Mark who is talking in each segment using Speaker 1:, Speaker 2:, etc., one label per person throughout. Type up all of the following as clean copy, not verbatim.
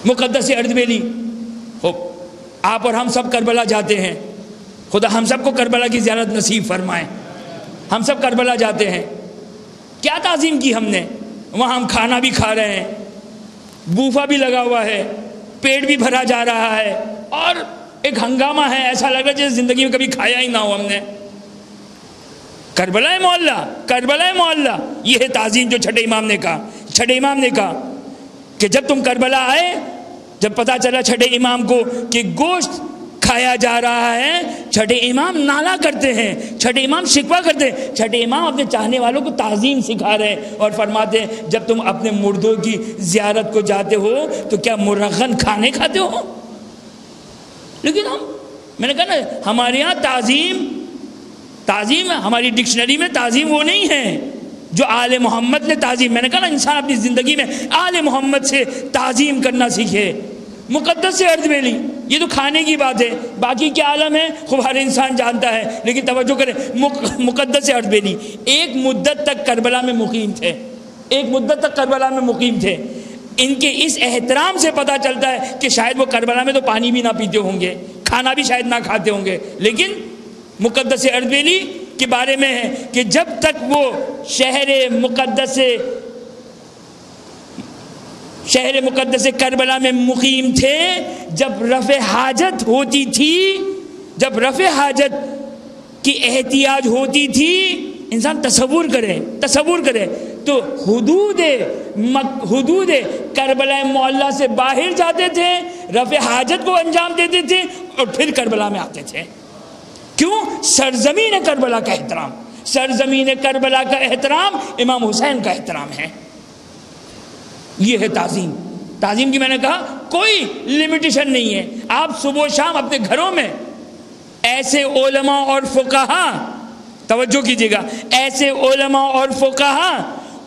Speaker 1: مقدس اردبیلی، آپ اور ہم سب کربلا جاتے ہیں، خدا ہم سب کو کربلا کی زیارت نصیب فرمائے. ہم سب کربلا جاتے ہیں، کیا تعظیم کی ہم نے وہاں. ہم کھانا بھی کھا رہے ہیں، بوفا بھی لگا ہوا ہے، پیٹ بھی بھرا جا رہا ہے، اور ایک ہنگامہ ہے، ایسا لگ رہا ہے جیسے زندگی میں کبھی کھایا ہی نہ ہو ہم نے. کربلا معلّہ، کربلا معلّہ، یہ ہے تعظیم جو چھٹے امام نے کہا. چھٹے امام نے کہا کہ جب تم کربلا آئے، جب پتا چلا چھٹے امام کو کہ گوشت کھایا جا رہا ہے، چھٹے امام نالا کرتے ہیں، چھٹے امام شکوہ کرتے ہیں. چھٹے امام اپنے چاہنے والوں کو تعظیم سکھا رہے ہیں اور فرماتے ہیں جب تم اپنے مردوں کی زیارت کو جاتے ہو تو کیا مرغن کھانے کھاتے ہو؟ لیکن میں نے کہا نا، ہمارے یہاں تعظیم ہماری ڈکشنری میں تعظیم وہ نہیں ہے جو آل محمد نے تعظیم. میں نے کہا نا، انسان اپنی زندگی میں آل محمد سے تعظیم کرنا سیکھے. مقدس اردبیلی، یہ تو کھانے کی بات ہے، باقی کیا عالم ہے خوب ہر انسان جانتا ہے. لیکن توجہ کریں، مقدس اردبیلی ایک مدت تک کربلا میں مقیم تھے، ایک مدت تک کربلا میں مقیم تھے. ان کے اس احترام سے پتہ چلتا ہے کہ شاید وہ کربلا میں تو پانی بھی نہ پیتے ہوں گے، کھانا بھی شاید نہ کھاتے ہوں گے. لیکن مقدس اردبیلی کے بارے میں ہے کہ جب تک وہ شہر مقدس کربلا میں مقیم تھے، جب رفع حاجت ہوتی تھی، جب رفع حاجت کی احتیاج ہوتی تھی، انسان تصور کرے تو حدود کربلا معلّہ سے باہر جاتے تھے، رفع حاجت کو انجام دیتے تھے اور پھر کربلا میں آتے تھے. کیوں؟ سرزمین کربلا کا احترام. سرزمین کربلا کا احترام امام حسین کا احترام ہے. یہ ہے تعظیم. تعظیم کی میں نے کہا کوئی لمیٹیشن نہیں ہے. آپ صبح و شام اپنے گھروں میں ایسے علماء اور فقہا، توجہ کیجیے گا، ایسے علماء اور فقہا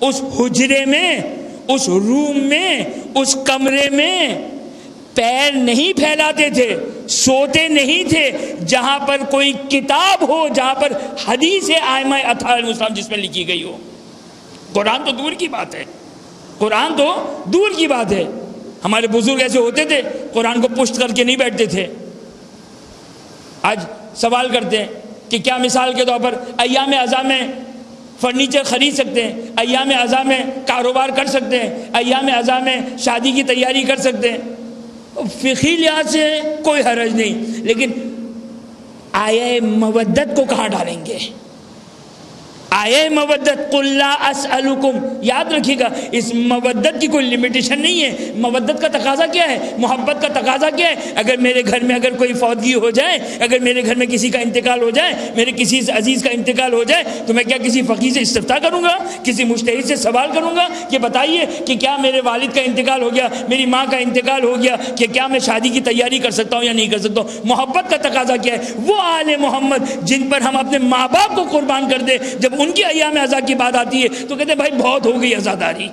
Speaker 1: اس حجرے میں، اس روم میں، اس کمرے میں پیر نہیں پھیلاتے تھے، سوتے نہیں تھے جہاں پر کوئی کتاب ہو، جہاں پر حدیث ائمہ اطہار علیہ السلام جس میں لکھی گئی ہو. قرآن تو دور کی بات ہے، قرآن تو دور کی بات ہے. ہمارے بزرگ ایسے ہوتے تھے، قرآن کو پشت کر کے نہیں بیٹھتے تھے. آج سوال کرتے ہیں کہ کیا مثال کے طور پر ایام اعزاء میں فرنیچر خرید سکتے ہیں، ایام اعزاء میں کاروبار کر سکتے ہیں، ایام اعزاء میں شادی کی تیاری کر سکتے ہیں؟ فقہی لحاظ سے کوئی حرج نہیں، لیکن آیہ مودت کو کہاں ڈالیں گے؟ آیہ مودت، قل لا اسألکم، یاد رکھیے گا اس مودت کی کوئی لمیٹیشن نہیں ہے. مودت کا تقاضا کیا ہے؟ محبت کا تقاضا کیا ہے؟ اگر میرے گھر میں اگر کوئی فوتگی ہو جائے، اگر میرے گھر میں کسی کا انتقال ہو جائے، میرے کسی عزیز کا انتقال ہو جائے، تو میں کیا کسی فقیہ سے استفتاء کروں گا، کسی مجتہد سے سوال کروں گا کہ بتائیے کہ کیا میرے والد کا انتقال ہو گیا، میری ماں کا انتقال ہو گیا، کہ کیا میں شادی کی تیاری کر سکتا ہوں یا نہیں کر سکتا ہوں؟ محبت کا تقاضا کیا ہے؟ وہ آل محمد جن پر ہم اپنے ماں باپ کو قربان کر دیں، جب ان کی ایام اعزاء کی بات آتی ہے تو کہتے ہیں بھائی بہت ہو گئی عزاداری.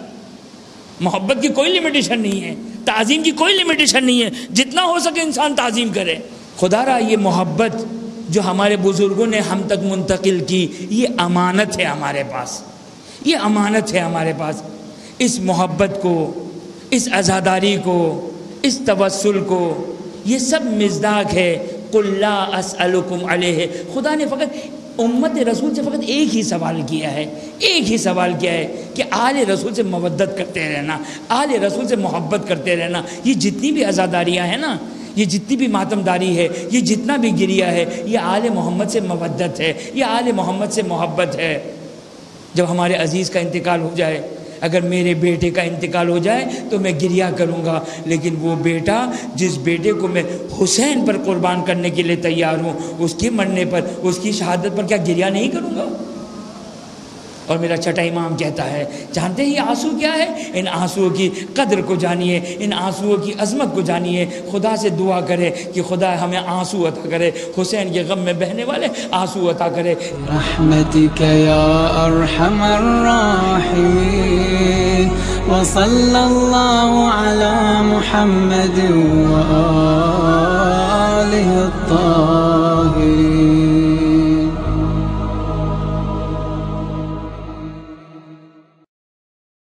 Speaker 1: محبت کی کوئی لمیٹیشن نہیں ہے، تعظیم کی کوئی لمیٹیشن نہیں ہے، جتنا ہو سکے انسان تعظیم کرے. خدا را یہ محبت جو ہمارے بزرگوں نے ہم تک منتقل کی، یہ امانت ہے ہمارے پاس، یہ امانت ہے ہمارے پاس. اس محبت کو، اس عزاداری کو، اس توسل کو، یہ سب مصداق ہے قل لا اسألکم علیہ. خدا نے فقط امت رسول سے فقط ایک ہی سوال کیا ہے، ایک ہی سوال کیا ہے کہ آل رسول سے مودت کرتے رہنا، آل رسول سے محبت کرتے رہنا. یہ جتنی بھی عزاداریاں ہیں نا، یہ جتنی بھی ماتمداری ہے، یہ جتنا بھی گریہ ہے، یہ آل محمد سے مودت ہے، یہ آل محمد سے محبت ہے. جب ہمارے عزیز کا انتقال ہو جائے، اگر میرے بیٹے کا انتقال ہو جائے تو میں گریہ کروں گا، لیکن وہ بیٹا جس بیٹے کو میں حسین پر قربان کرنے کے لیے تیار ہوں، اس کے مرنے پر، اس کی شہادت پر کیا گریہ نہیں کروں گا؟ اور میرا چھٹا امام کہتا ہے، جانتے ہیں یہ آنسو کیا ہے؟ ان آنسوؤں کی قدر کو جانیے، ان آنسوؤں کی عظمت کو جانیے. خدا سے دعا کرے کہ خدا ہمیں آنسو عطا کرے، حسین کے غم میں بہنے والے آنسو عطا کرے.
Speaker 2: رحمتک یا ارحم الراحمین وصلی اللہ علی محمد و آلہ الطاہرین.